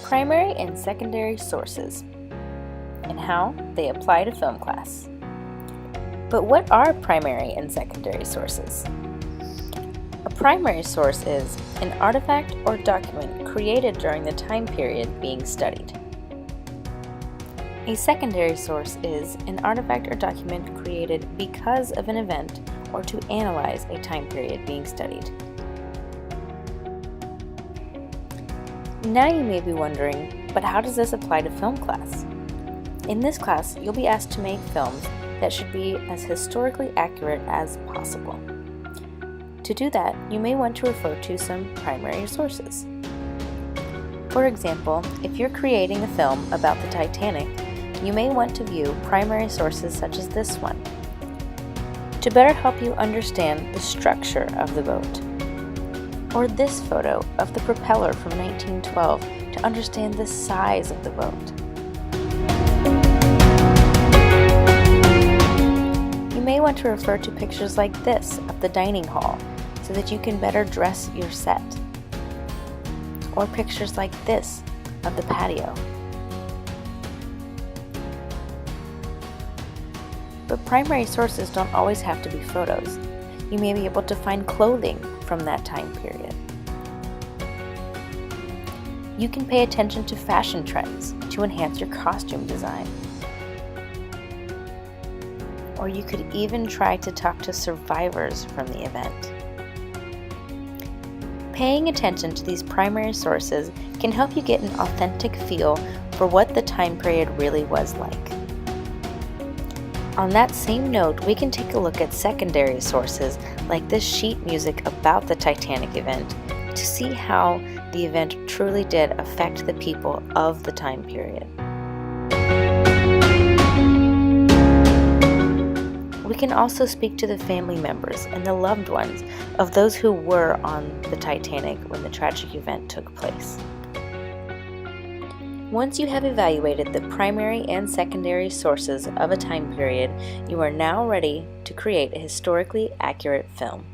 Primary and secondary sources and how they apply to film class. But what are primary and secondary sources? A primary source is an artifact or document created during the time period being studied. A secondary source is an artifact or document created because of an event or to analyze a time period being studied. Now you may be wondering, but how does this apply to film class? In this class, you'll be asked to make films that should be as historically accurate as possible. To do that, you may want to refer to some primary sources. For example, if you're creating a film about the Titanic, you may want to view primary sources such as this one, to better help you understand the structure of the boat. Or this photo of the propeller from 1912 to understand the size of the boat. You may want to refer to pictures like this of the dining hall so that you can better dress your set. Or pictures like this of the patio. But primary sources don't always have to be photos. You may be able to find clothing from that time period. You can pay attention to fashion trends to enhance your costume design. Or you could even try to talk to survivors from the event. Paying attention to these primary sources can help you get an authentic feel for what the time period really was like. On that same note, we can take a look at secondary sources like this sheet music about the Titanic event to see how the event truly did affect the people of the time period. We can also speak to the family members and the loved ones of those who were on the Titanic when the tragic event took place. Once you have evaluated the primary and secondary sources of a time period, you are now ready to create a historically accurate film.